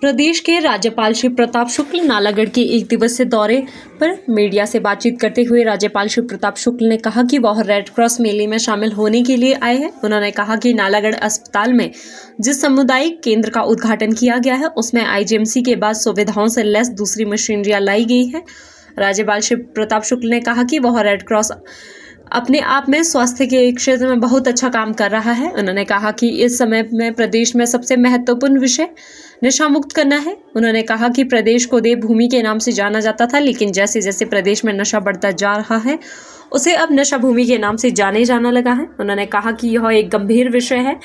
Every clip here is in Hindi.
प्रदेश के राज्यपाल श्री प्रताप शुक्ल नालागढ़ के एक दिवसीय दौरे पर मीडिया से बातचीत करते हुए राज्यपाल श्री प्रताप शुक्ल ने कहा कि वह रेड क्रॉस मेले में शामिल होने के लिए आए हैं। उन्होंने कहा कि नालागढ़ अस्पताल में जिस सामुदायिक केंद्र का उद्घाटन किया गया है उसमें आईजीएमसी के बाद सुविधाओं से लैस दूसरी मशीनरियां लाई गई है। राज्यपाल श्री प्रताप शुक्ल ने कहा कि वह रेड क्रॉस अपने आप में स्वास्थ्य के क्षेत्र में बहुत अच्छा काम कर रहा है। उन्होंने कहा कि इस समय में प्रदेश में सबसे महत्वपूर्ण विषय नशा मुक्त करना है। उन्होंने कहा कि प्रदेश को देवभूमि के नाम से जाना जाता था, लेकिन जैसे जैसे प्रदेश में नशा बढ़ता जा रहा है उसे अब नशा भूमि के नाम से जाना लगा है। उन्होंने कहा कि यह एक गंभीर विषय है।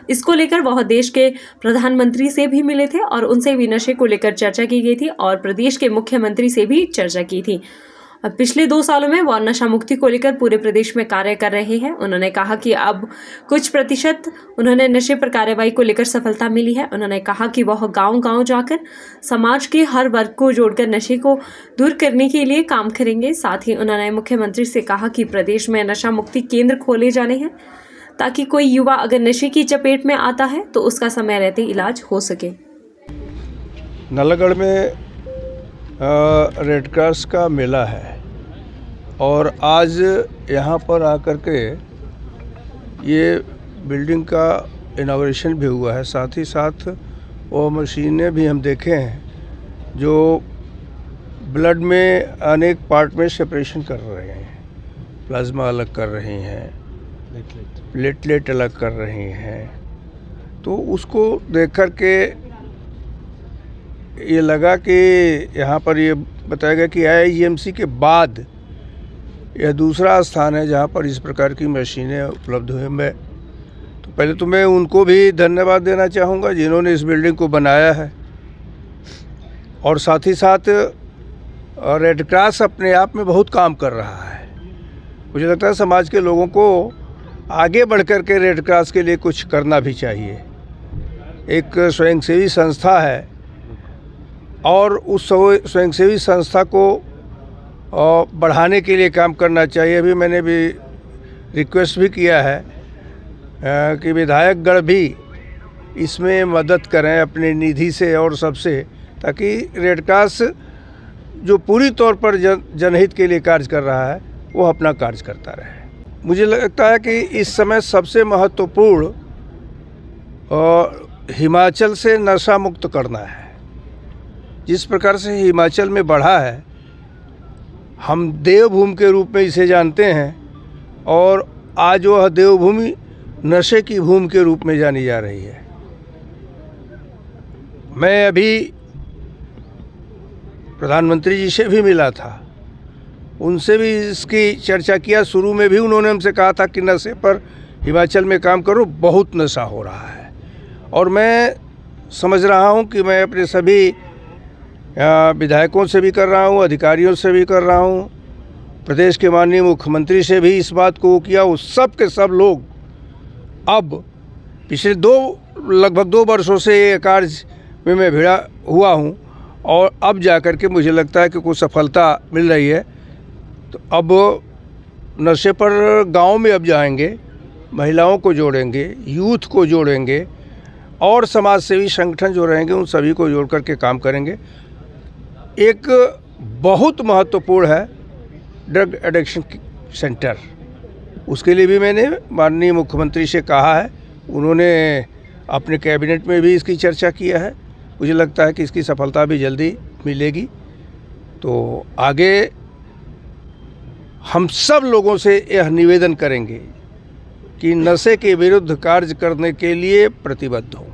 इसको लेकर वह देश के प्रधानमंत्री से भी मिले थे और उनसे भी नशे को लेकर चर्चा की गई थी और प्रदेश के मुख्यमंत्री से भी चर्चा की थी। अब पिछले 2 सालों में वह नशा मुक्ति को लेकर पूरे प्रदेश में कार्य कर रहे हैं। उन्होंने कहा कि अब कुछ प्रतिशत उन्होंने नशे पर कार्रवाई को लेकर सफलता मिली है। उन्होंने कहा कि वह गांव-गांव जाकर समाज के हर वर्ग को जोड़कर नशे को दूर करने के लिए काम करेंगे। साथ ही उन्होंने मुख्यमंत्री से कहा कि प्रदेश में नशा मुक्ति केंद्र खोले जाने हैं ताकि कोई युवा अगर नशे की चपेट में आता है तो उसका समय रहते इलाज हो सके। नालागढ़ में रेड क्रॉस का मेला है और आज यहाँ पर आकर के ये बिल्डिंग का इनॉग्रेशन भी हुआ है। साथ ही साथ वो मशीनें भी हम देखे हैं जो ब्लड में अनेक पार्ट में सेपरेशन कर रहे हैं, प्लाज्मा अलग कर रही हैं, प्लेटलेट अलग कर रही हैं। तो उसको देख कर के ये लगा कि यहाँ पर ये बताया गया कि आईजीएमसी के बाद यह दूसरा स्थान है जहाँ पर इस प्रकार की मशीनें उपलब्ध हुई। पहले तो मैं उनको भी धन्यवाद देना चाहूँगा जिन्होंने इस बिल्डिंग को बनाया है और साथ ही साथ रेड क्रॉस अपने आप में बहुत काम कर रहा है। मुझे लगता है समाज के लोगों को आगे बढ़ कर के रेड क्रॉस के लिए कुछ करना भी चाहिए। एक स्वयंसेवी संस्था है और उस स्वयंसेवी संस्था को बढ़ाने के लिए काम करना चाहिए। अभी मैंने भी रिक्वेस्ट भी किया है कि विधायकगण भी इसमें मदद करें अपने निधि से और सबसे, ताकि रेड क्रॉस जो पूरी तौर पर जनहित के लिए कार्य कर रहा है वो अपना कार्य करता रहे। मुझे लगता है कि इस समय सबसे महत्वपूर्ण हिमाचल से नशा मुक्त करना है। जिस प्रकार से हिमाचल में बढ़ा है, हम देवभूमि के रूप में इसे जानते हैं और आज वह देवभूमि नशे की भूमि के रूप में जानी जा रही है। मैं अभी प्रधानमंत्री जी से भी मिला था, उनसे भी इसकी चर्चा किया। शुरू में भी उन्होंने हमसे कहा था कि नशे पर हिमाचल में काम करो, बहुत नशा हो रहा है। और मैं समझ रहा हूँ कि मैं अपने सभी विधायकों से भी कर रहा हूँ, अधिकारियों से भी कर रहा हूँ, प्रदेश के माननीय मुख्यमंत्री से भी इस बात को किया। वो सब के सब लोग अब पिछले लगभग 2 वर्षों से ये कार्य में मैं भिड़ा हुआ हूँ और अब जा कर के मुझे लगता है कि कुछ सफलता मिल रही है। तो अब नशे पर गांव में अब जाएंगे, महिलाओं को जोड़ेंगे, यूथ को जोड़ेंगे और समाज सेवी संगठन जो रहेंगे उन सभी को जोड़ कर के काम करेंगे। एक बहुत महत्वपूर्ण है ड्रग एडिक्शन सेंटर, उसके लिए भी मैंने माननीय मुख्यमंत्री से कहा है। उन्होंने अपने कैबिनेट में भी इसकी चर्चा किया है। मुझे लगता है कि इसकी सफलता भी जल्दी मिलेगी। तो आगे हम सब लोगों से यह निवेदन करेंगे कि नशे के विरुद्ध कार्य करने के लिए प्रतिबद्ध हों।